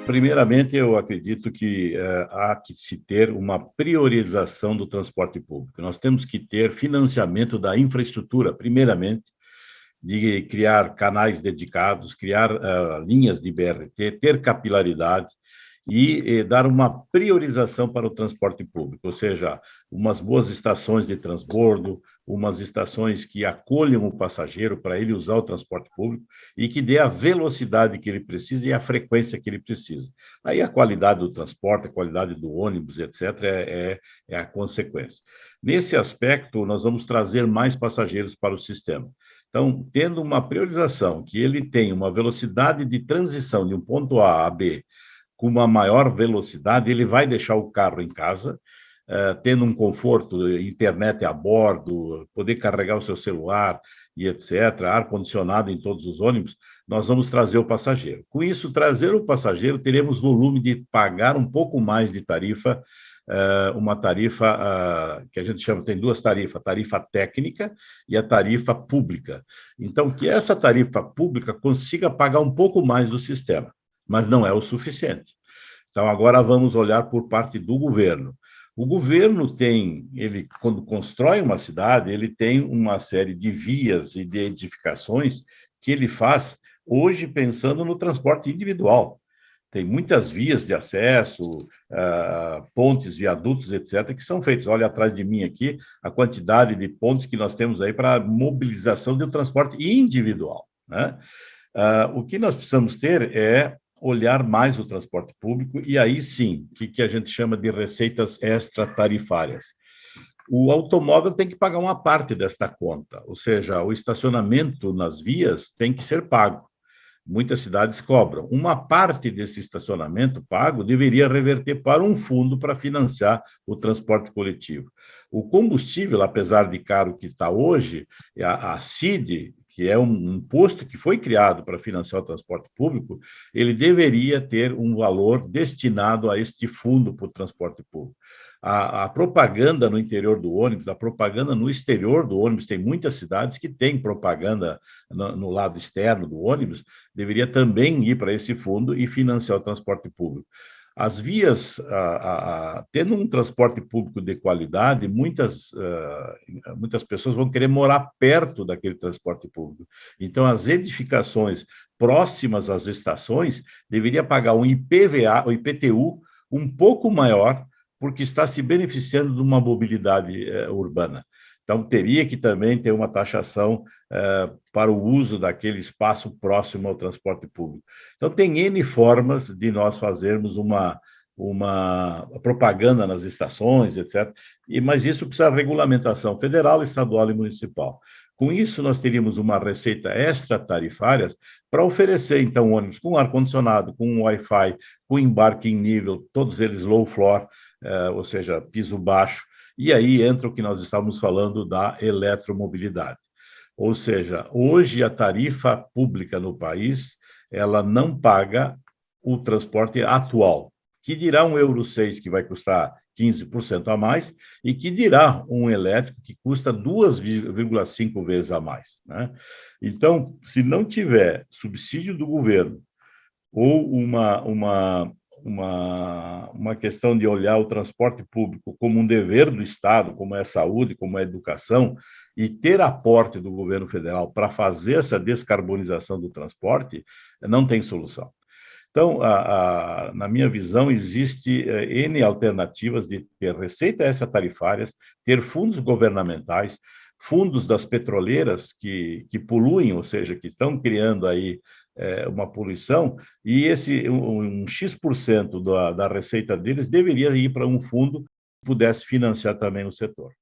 Primeiramente, eu acredito que há que se ter uma priorização do transporte público. Nós temos que ter financiamento da infraestrutura, primeiramente, de criar canais dedicados, criar linhas de BRT, ter capilaridade e dar uma priorização para o transporte público, ou seja, umas boas estações de transbordo, umas estações que acolham o passageiro para ele usar o transporte público e que dê a velocidade que ele precisa e a frequência que ele precisa. Aí a qualidade do transporte, a qualidade do ônibus, etc., é a consequência. Nesse aspecto, nós vamos trazer mais passageiros para o sistema. Então, tendo uma priorização, que ele tem uma velocidade de transição de um ponto A a B com uma maior velocidade, ele vai deixar o carro em casa, tendo um conforto, internet a bordo, poder carregar o seu celular e etc., ar-condicionado em todos os ônibus, nós vamos trazer o passageiro. Com isso, trazer o passageiro, teremos volume de pagar um pouco mais de tarifa, uma tarifa que a gente chama, tem duas tarifas, a tarifa técnica e a tarifa pública. Então, que essa tarifa pública consiga pagar um pouco mais do sistema, mas não é o suficiente. Então, agora vamos olhar por parte do governo. O governo tem, ele, quando constrói uma cidade, ele tem uma série de vias e de edificações que ele faz hoje pensando no transporte individual. Tem muitas vias de acesso, pontes, viadutos, etc., que são feitos. Olha atrás de mim aqui a quantidade de pontes que nós temos aí para mobilização do transporte individual, né? O que nós precisamos ter é olhar mais o transporte público, e aí sim, o que a gente chama de receitas extratarifárias. O automóvel tem que pagar uma parte desta conta, ou seja, o estacionamento nas vias tem que ser pago. Muitas cidades cobram. Uma parte desse estacionamento pago deveria reverter para um fundo para financiar o transporte coletivo. O combustível, apesar de caro que está hoje, a CID, que é um imposto que foi criado para financiar o transporte público, ele deveria ter um valor destinado a este fundo para o transporte público. A propaganda no interior do ônibus, a propaganda no exterior do ônibus, tem muitas cidades que têm propaganda no lado externo do ônibus, deveria também ir para esse fundo e financiar o transporte público. As vias, tendo um transporte público de qualidade, muitas pessoas vão querer morar perto daquele transporte público. Então, as edificações próximas às estações deveria pagar um IPVA, o IPTU, um pouco maior, porque está se beneficiando de uma mobilidade urbana. Então, teria que também ter uma taxação para o uso daquele espaço próximo ao transporte público. Então, tem N formas de nós fazermos uma propaganda nas estações, etc. Mas isso precisa de regulamentação federal, estadual e municipal. Com isso, nós teríamos uma receita extratarifária para oferecer, então, ônibus com ar-condicionado, com Wi-Fi, com embarque em nível, todos eles low floor, ou seja, piso baixo, e aí entra o que nós estávamos falando da eletromobilidade. Ou seja, hoje a tarifa pública no país, ela não paga o transporte atual, que dirá um Euro 6, que vai custar 15% a mais, e que dirá um elétrico que custa 2,5 vezes a mais, né? Então, se não tiver subsídio do governo ou uma questão de olhar o transporte público como um dever do Estado, como é a saúde, como é a educação, e ter aporte do governo federal para fazer essa descarbonização do transporte, não tem solução. Então, na minha visão, existe N alternativas de ter receitas extratarifárias, ter fundos governamentais, fundos das petroleiras que poluem, ou seja, que estão criando aí uma poluição, e um X% da receita deles deveria ir para um fundo que pudesse financiar também o setor.